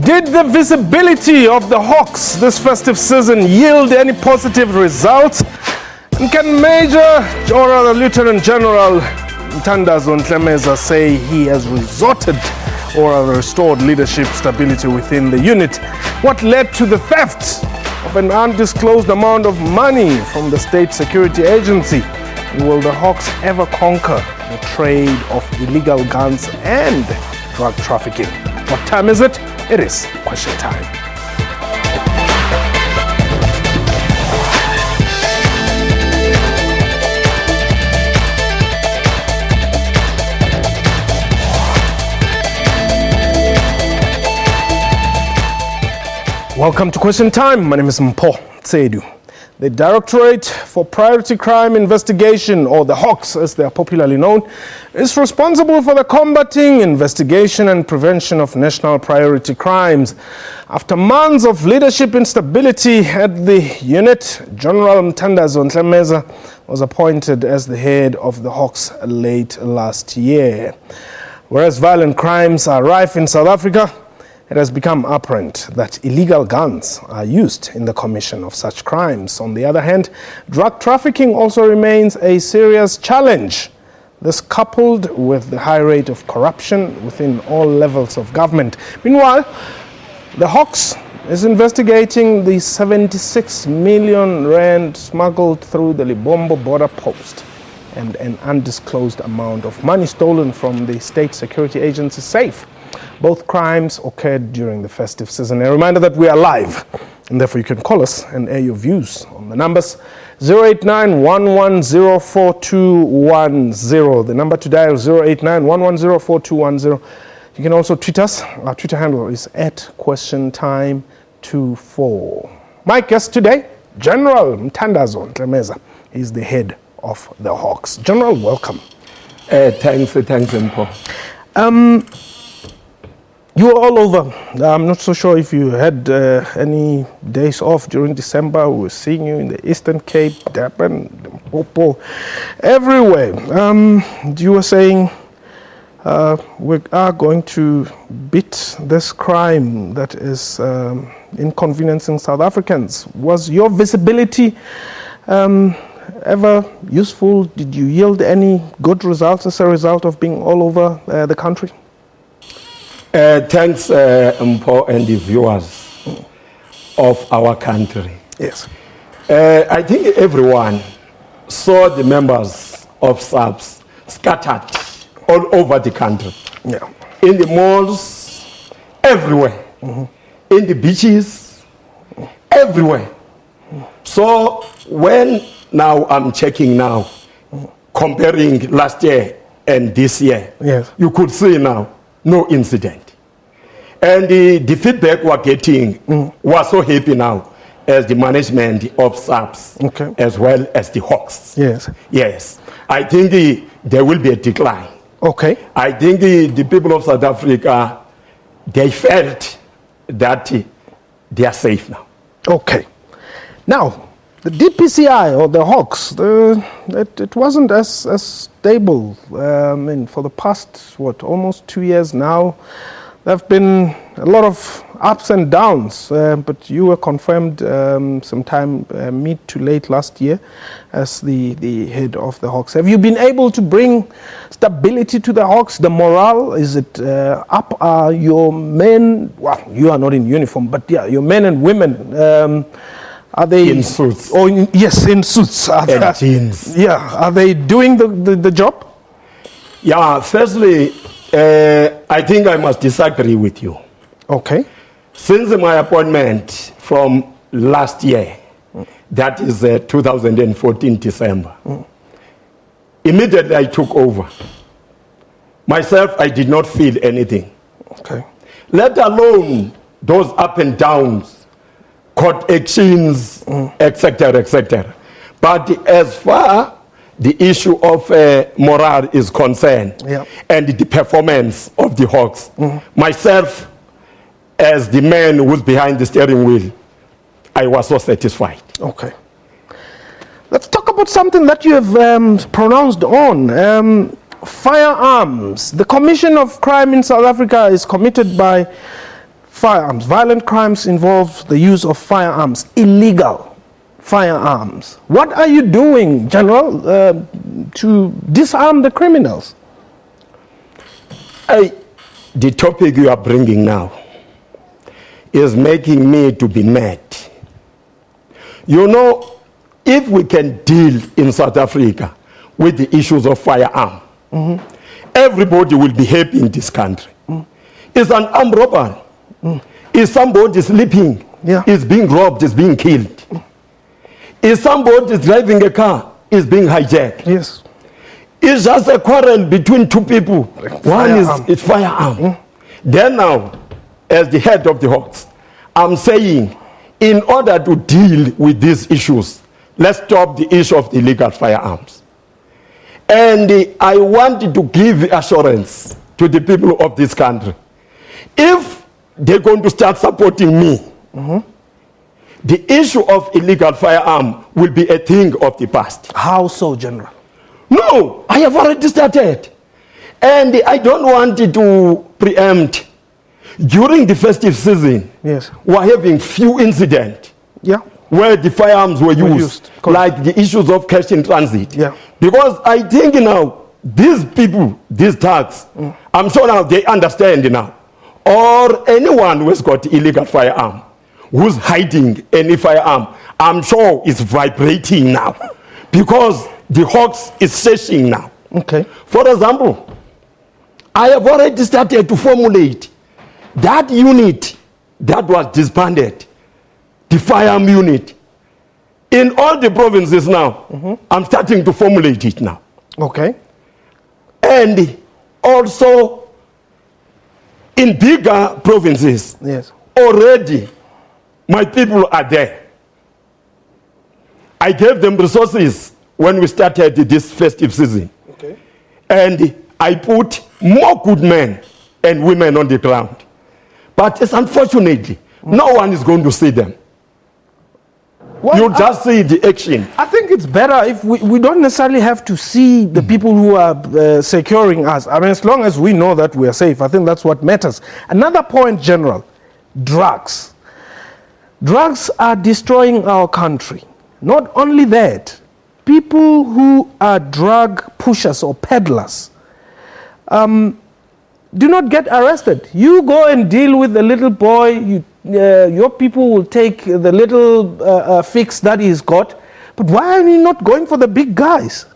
Did the visibility of the Hawks this festive season yield any positive results? And can Major, or rather Lieutenant General Mthandazo Ntlemeza say he has resorted or restored leadership stability within the unit? What led to the theft of an undisclosed amount of money from the State Security Agency? And will the Hawks ever conquer the trade of illegal guns and drug trafficking? What time is it? It is question time. Welcome to Question Time. My name is Mpho. The Directorate for Priority Crime Investigation, or the Hawks as they are popularly known, is responsible for the combating, investigation and prevention of national priority crimes. After months of leadership instability at the unit, General Mthandazo Ntlemeza was appointed as the head of the Hawks late last year. Whereas violent crimes are rife in South Africa, it has become apparent that illegal guns are used in the commission of such crimes. On the other hand, drug trafficking also remains a serious challenge. This coupled with the high rate of corruption within all levels of government. Meanwhile, the Hawks is investigating the 76 million rand smuggled through the Libombo border post and an undisclosed amount of money stolen from the State Security Agency safe. Both crimes occurred during the festive season. A reminder that we are live, and therefore you can call us and air your views on the numbers 089-1104-210. The number to dial 089-1104-210. You can also tweet us. Our Twitter handle is @QuestionTime24. My guest today, General Mthandazo Ntlemeza. He's the head of the Hawks. General, welcome. Thanks, Mpho. You were all over. I'm not so sure if you had any days off during December. We were seeing you in the Eastern Cape, Durban, Mpho, everywhere. You were saying we are going to beat this crime that is inconveniencing South Africans. Was your visibility ever useful? Did you yield any good results as a result of being all over the country? Thanks, Mpho, and the viewers of our country. Yes. I think everyone saw the members of SABC scattered all over the country. Yeah. In the malls, everywhere. In the beaches, everywhere. So when now I'm checking now, comparing last year and this year, yes, you could see now no incident. And the feedback we're getting was so happy now as the management of SABC, okay, as well as the Hawks. Yes. Yes. I think there will be a decline. Okay. I think the people of South Africa, they felt that they are safe now. Okay. Now, the DPCI or the Hawks, it wasn't as stable. For the past, almost 2 years now, there have been a lot of ups and downs, but you were confirmed sometime mid to late last year as the head of the Hawks. Have you been able to bring stability to the Hawks? The morale, is it up? Are your men, well, you are not in uniform, but yeah, your men and women, are they in suits? Oh, yes, in suits. And jeans. Yeah, are they doing the job? Yeah, firstly, I think I must disagree with you. Okay. Since my appointment from last year, that is 2014 December, immediately I took over. Myself, I did not feel anything. Okay. Let alone those up and downs, court actions, etc., etc. But as far the issue of morale is concerned, yeah, and the performance of the Hawks, myself, as the man who's behind the steering wheel, I was so satisfied. Okay. Let's talk about something that you have pronounced on. Firearms. The Commission of Crime in South Africa is committed by firearms. Violent crimes involve the use of firearms, illegal firearms. What are you doing, General, to disarm the criminals? The topic you are bringing now is making me to be mad. You know, if we can deal in South Africa with the issues of firearm, everybody will be happy in this country. It's an armed robbery. Is somebody sleeping? Is being robbed, is being killed. Is somebody driving a car, is being hijacked. Yes. It's just a quarrel between two people. One is firearm. Then now, as the head of the Hawks, I'm saying, in order to deal with these issues, let's stop the issue of illegal firearms. And I want to give assurance to the people of this country. If they're going to start supporting me, the issue of illegal firearm will be a thing of the past. How so, General? No, I have already started. And I don't want to preempt. During the festive season, we're having few incidents where the firearms were used. Like the issues of cash in transit. Because I think now, these people, these thugs, I'm sure now they understand now. Or anyone who's got illegal firearm, who's hiding any firearm, I'm sure it's vibrating now. Because the Hawks is searching now. For example, I have already started to formulate that unit that was disbanded, the firearm unit, in all the provinces now. I'm starting to formulate it now. And also in bigger provinces, already my people are there. I gave them resources when we started this festive season. And I put more good men and women on the ground. But it's unfortunately, no one is going to see them. Well, you just see the action. I think it's better if we don't necessarily have to see the people who are securing us. I mean, as long as we know that we are safe, I think that's what matters. Another point, General, drugs. Drugs are destroying our country. Not only that, people who are drug pushers or peddlers do not get arrested. You go and deal with the little boy, your people will take the little fix that he's got. But why are you not going for the big guys?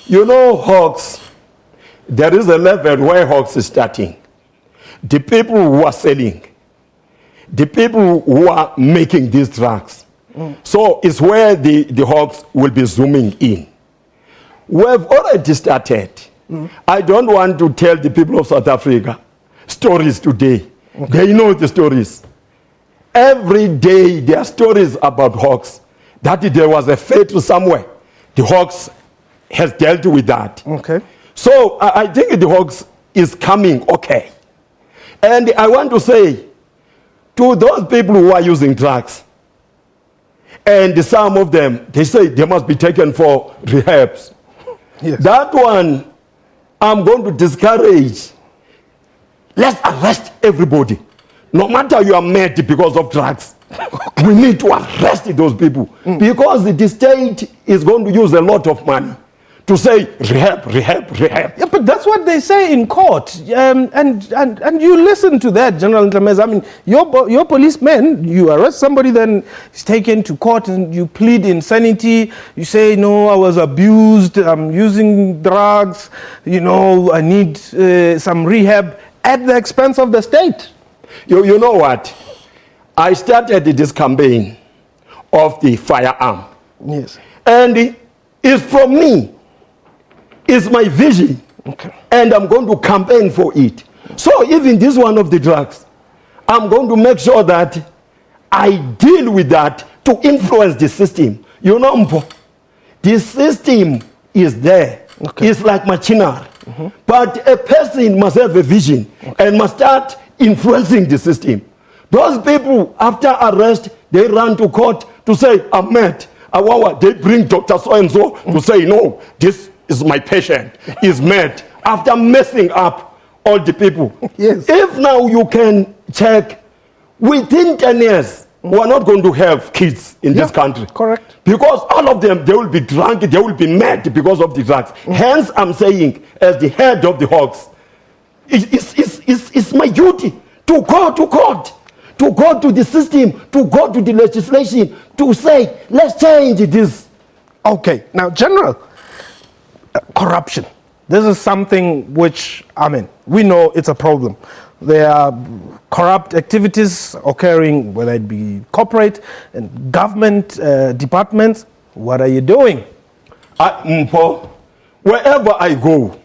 You know, Hawks, there is a level where Hawks is starting. The people who are selling, the people who are making these drugs. So it's where the Hawks will be zooming in. We have already started. I don't want to tell the people of South Africa stories today. They know the stories. Every day there are stories about Hawks. That there was a fatal somewhere. The Hawks has dealt with that. So I think the Hawks is coming okay. And I want to say to those people who are using drugs, and some of them, they say they must be taken for rehabs. That one, I'm going to discourage. Let's arrest everybody. No matter you are mad because of drugs. We need to arrest those people. Because the state is going to use a lot of money to say rehab. Yeah, but that's what they say in court. And you listen to that, General Ntlemeza. I mean, your policemen, you arrest somebody, then he's taken to court and you plead insanity. You say, no, I was abused, I'm using drugs, you know, I need some rehab at the expense of the state. You know what? I started this campaign of the firearm. And it's from me. It's my vision. And I'm going to campaign for it. So even this one of the drugs, I'm going to make sure that I deal with that to influence the system. You know, Mpho, the system is there. It's like machinery. But a person must have a vision and must start influencing the system. Those people, after arrest, they run to court to say, I'm mad. They bring Dr. So-and-so to say, no, this is my patient. He's mad. after messing up all the people. Yes. If now you can check, within 10 years, we're not going to have kids in this country. Correct. Because all of them, they will be drunk, they will be mad because of the drugs. Hence, I'm saying, as the head of the Hawks, it's my duty to go to court, to go to the system, to go to the legislation, to say, let's change this. Okay. Now, General, corruption. This is something which, I mean, we know it's a problem. There are corrupt activities occurring, whether it be corporate and government departments. What are you doing? Mpho, wherever I go,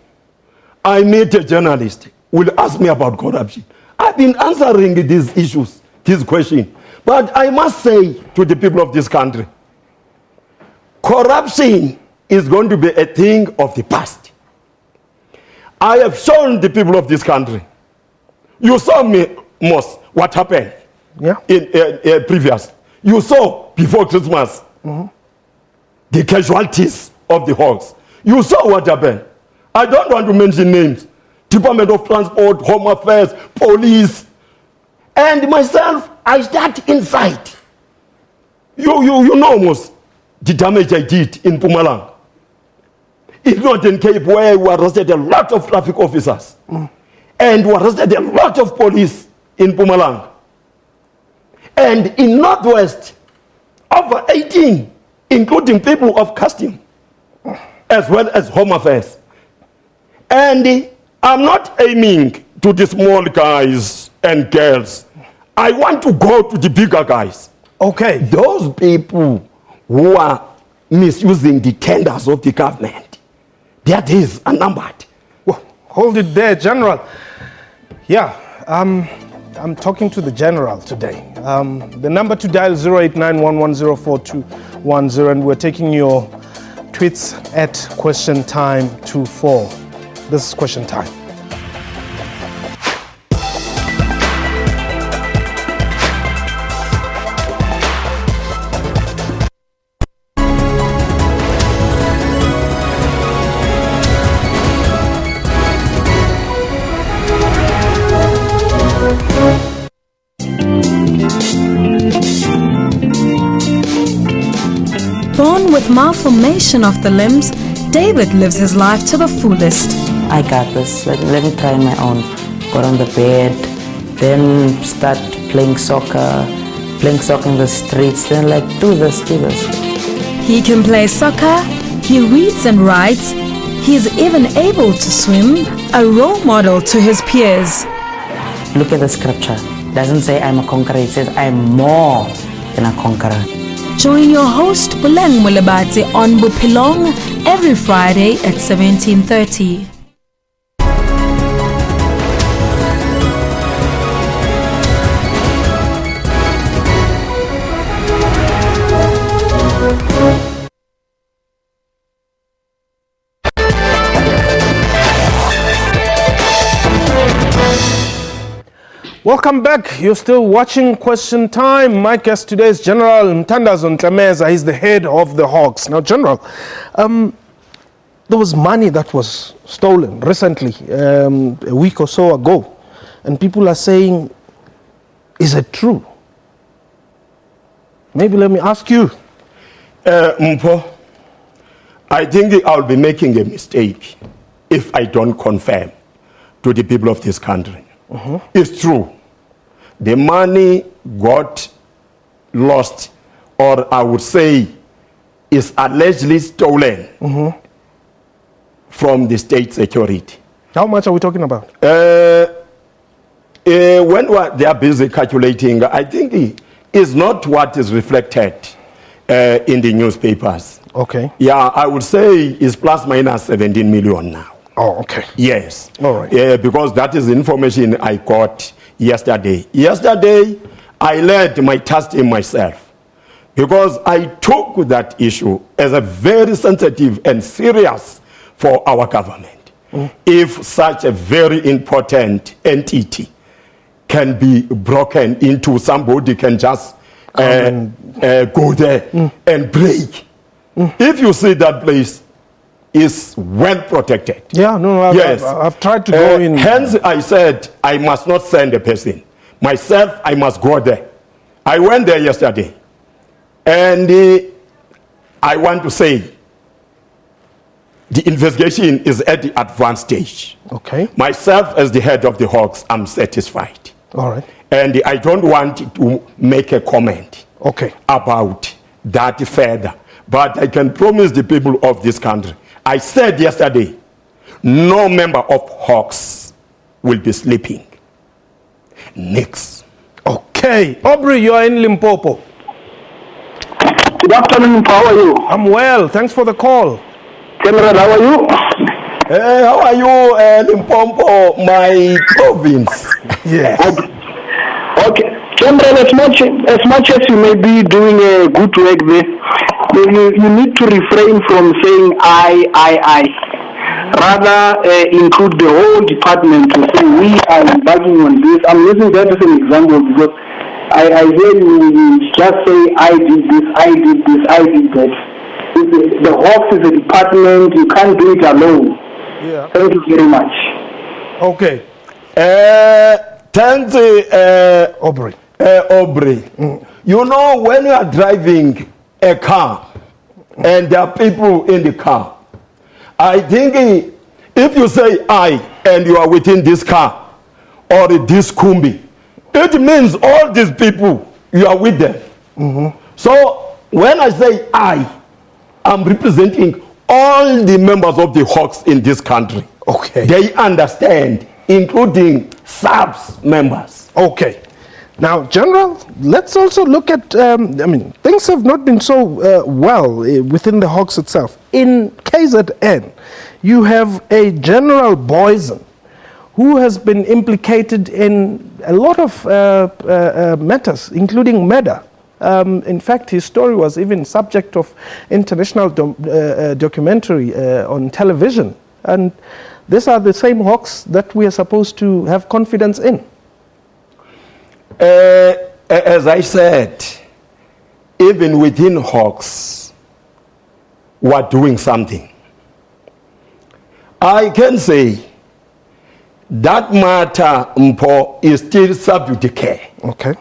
I meet a journalist will ask me about corruption. I've been answering these issues, this question. But I must say to the people of this country, corruption is going to be a thing of the past. I have shown the people of this country. You saw me, Moss, what happened in previous. You saw before Christmas the casualties of the Hawks. You saw what happened. I don't want to mention names. Department of Transport, Home Affairs, Police. And myself, I start inside. You know, Moss, the damage I did in Mpumalanga. It's not in Cape where we arrested a lot of traffic officers. And we arrested a lot of police in Mpumalanga. And in Northwest, over 18, including people of custom, as well as Home Affairs. And I'm not aiming to the small guys and girls. I want to go to the bigger guys. Okay. Those people who are misusing the tenders of the government, that is unnumbered. Well, hold it there, General. Yeah, I'm talking to the General today. The number to dial is 0891104210, and we're taking your tweets at Question Time 24. This is Question Time. Born with malformation of the limbs, David lives his life to the fullest. I got this. Let me try on my own. Got on the bed, then start playing soccer in the streets, then like do this. He can play soccer, he reads and writes, he is even able to swim, a role model to his peers. Look at the scripture. It doesn't say I'm a conqueror, it says I'm more than a conqueror. Join your host Buleng Mulebati on Bupilong every Friday at 17:30. Welcome back. You're still watching Question Time. My guest today is General Nthandazo Ntlemeza. He's the head of the Hawks. Now, General, there was money that was stolen recently, a week or so ago. And people are saying, is it true? Maybe let me ask you. Mpho, I think I'll be making a mistake if I don't confirm to the people of this country. It's true. The money got lost, or I would say is allegedly stolen from the state security. How much are we talking about? When they are busy calculating, I think it's not what is reflected in the newspapers. Okay. Yeah, I would say it's plus minus 17 million now. Oh, okay. Yes. All right. Because that is information I got yesterday. Yesterday, I led my task in myself because I took that issue as a very sensitive and serious for our government. If such a very important entity can be broken into, somebody can just go there and break. If you see that place, is well protected. Yeah, no, Yes. I've tried to go in. Hence, I said I must not send a person. Myself, I must go there. I went there yesterday. And I want to say the investigation is at the advanced stage. Okay. Myself, as the head of the Hawks, I'm satisfied. All right. And I don't want to make a comment Okay. about that further. But I can promise the people of this country, I said yesterday, no member of Hawks will be sleeping. Next. Okay. Aubrey, you are in Limpopo. Good afternoon, how are you? I'm well. Thanks for the call. General, how are you? Hey, how are you, Mpho, my province? Yes. Okay. General, as much as you may be doing a good work there, you need to refrain from saying I. Rather, include the whole department to say we are embarking on this. I'm using that as an example because I hear you just say I did this, I did that. The Hawks is a department, you can't do it alone. Yeah. Thank you very much. Okay. Thanks, Aubrey. Aubrey. You know, when you are driving a car and there are people in the car, I think if you say I and you are within this car or this kumbi, it means all these people, you are with them. So when I say I'm representing all the members of the Hawks in this country. Okay. They understand, including SABC members. Okay. Now, General, let's also look at, things have not been so well within the Hawks itself. In KZN, you have a General Boysen who has been implicated in a lot of matters, including murder. In fact, his story was even subject of international documentary on television. And these are the same Hawks that we are supposed to have confidence in. As I said, even within Hawks, we're doing something. I can say that matter, Mpho, is still subject to care. Okay.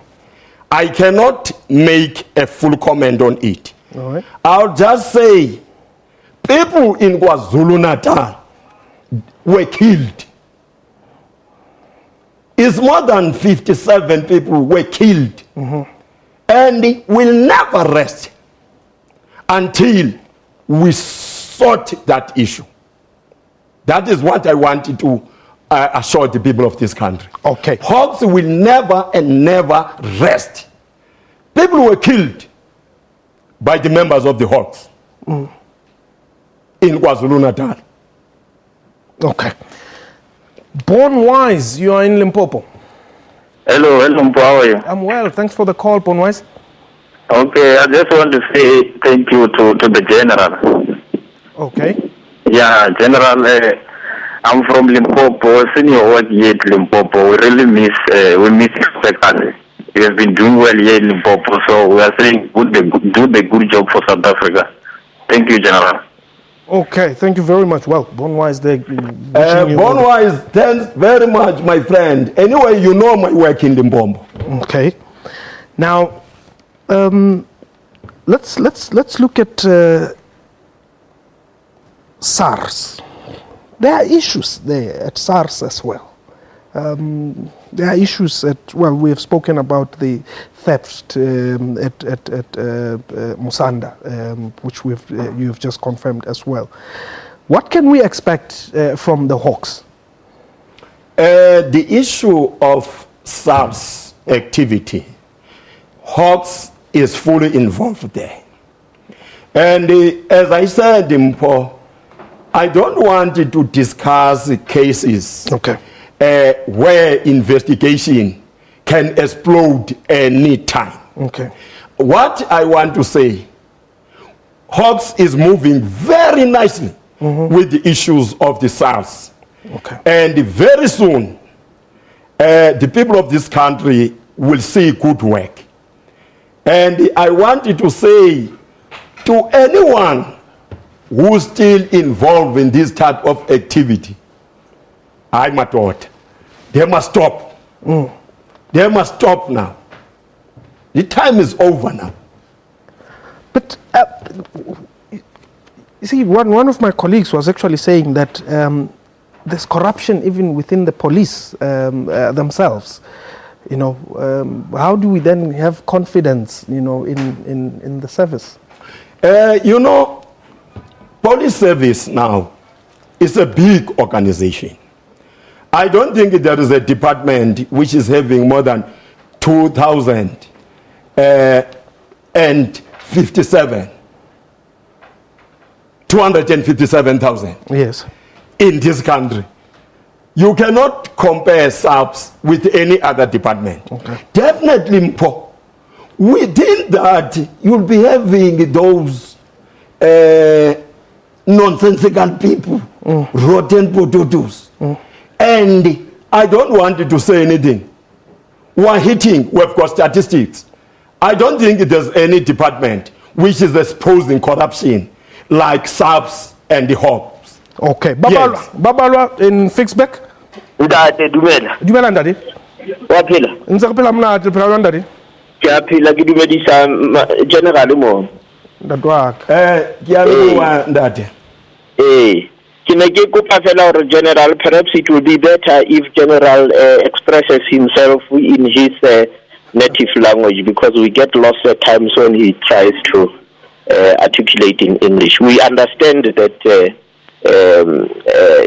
I cannot make a full comment on it. All right. I'll just say people in KwaZulu-Natal were killed. It's more than 57 people were killed. And will never rest until we sort that issue. That is what I wanted to assure the people of this country. Okay. Hawks will never and never rest. People were killed by the members of the Hawks in KwaZulu-Natal. Okay. Born Wise, you are in Limpopo. Hello, Mpho, how are you? I'm well. Thanks for the call, Born Wise. Okay, I just want to say thank you to the General. Okay. Yeah, General, I'm from Limpopo, senior work here at Limpopo. We really miss Inspector. He has been doing well here in Limpopo, so we are saying do the good job for South Africa. Thank you, General. Okay, thank you very much. Well, Born Wise, Born Wise, thanks very much, my friend. Anyway, you know my work in Limpopo. Okay. Now, let's look at SARS. There are issues there at SARS as well. There are issues we have spoken about the theft at Musanda, which you have just confirmed as well. What can we expect from the Hawks? The issue of SARS activity, Hawks is fully involved there. And as I said, Mpho, I don't want to discuss cases where investigation can explode any time. Okay. What I want to say, Hawks is moving very nicely with the issues of the SARS. Okay. And very soon, the people of this country will see good work. And I wanted to say to anyone who still involved in this type of activity, I'm at what? They must stop. They must stop now. The time is over now. But you see, one of my colleagues was actually saying that there's corruption even within the police themselves. You know, how do we then have confidence, you know, in the service? You know, police service now is a big organization. I don't think there is a department which is having more than 257,000 Yes. in this country. You cannot compare SABC with any other department. Okay. Definitely, Mpho. Within that, you'll be having those nonsensical people, rotten potatoes. And I don't want to say anything. We're hitting, we've got statistics. I don't think there's any department which is exposing corruption like SABC and the Hawks. Okay. Babalwa, Yes. Babalwa in Fixback? Ntate dumela. Dumela ndadi? Wa phela? Ntse re phela mnate phela ndadi? Ke a phela ke dumedisa general mo. Ndati wa ka. Ke a leboha ntate. Ke ne ke kopa fela hore general, perhaps it will be better if general expresses himself in his native language, because we get lost at times when he tries to articulate in English. We understand that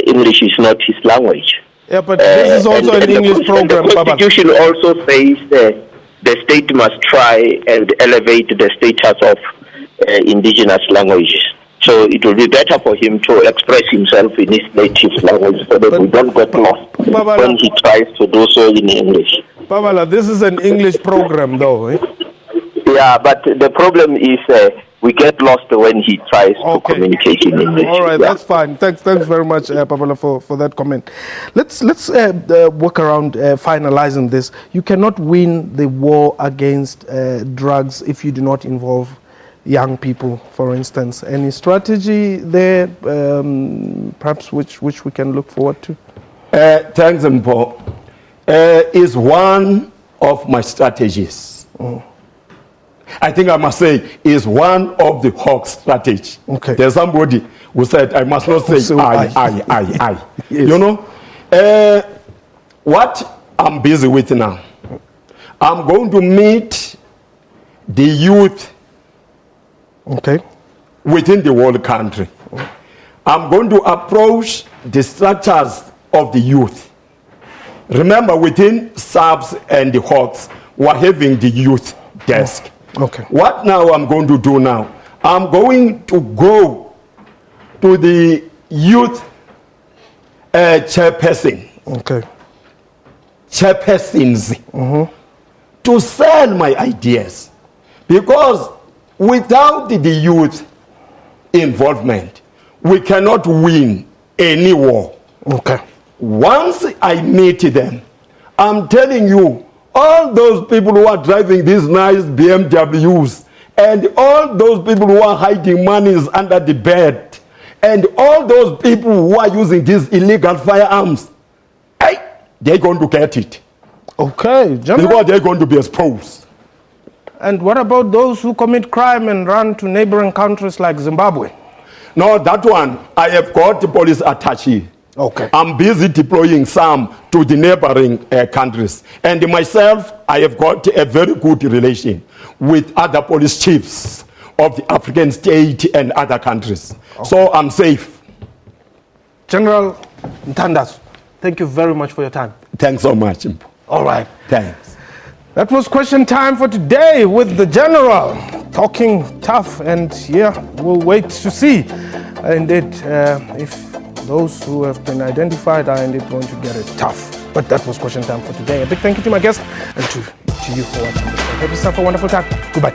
English is not his language. Yeah, but this is also an English program, The Baba. Constitution also says the state must try and elevate the status of indigenous languages. So it will be better for him to express himself in his native language so that we don't get lost Babala, when he tries to do so in English. Babala, this is an English program though, eh? Yeah, but the problem is we get lost when he tries to communicate in English. All right, Yeah. that's fine. Thanks very much, Babala, for that comment. Let's work around finalizing this. You cannot win the war against drugs if you do not involve young people, for instance. Any strategy there, perhaps which we can look forward to? Thanks, Mpho. Is one of my strategies. I think I must say is one of the Hawks strategy. Okay. There's somebody who said I must not say So I. Yes. You know, what I'm busy with now, I'm going to meet the youth within the whole country. I'm going to approach the structures of the youth. Remember, within SABC and the Hawks, we're having the youth desk. Okay. What now I'm going to do now? I'm going to go to the youth chairpersons to sell my ideas. Because without the youth involvement, we cannot win any war. Okay. Once I meet them, I'm telling you, all those people who are driving these nice BMWs, and all those people who are hiding monies under the bed, and all those people who are using these illegal firearms, they're going to get it. Okay, General. Because they're going to be exposed. And what about those who commit crime and run to neighboring countries like Zimbabwe? No, that one, I have got the police attaché. Okay. I'm busy deploying some to the neighboring countries. And myself, I have got a very good relation with other police chiefs of the African state and other countries. Okay. So I'm safe. General Nthandazo, thank you very much for your time. Thanks so much, Mpho. All right. Thanks. That was question time for today with the General. Talking tough, and yeah, we'll wait to see indeed if those who have been identified are indeed going to get it tough. But that was question time for today. A big thank you to my guest and to you for watching this. Have yourself a wonderful time. Goodbye.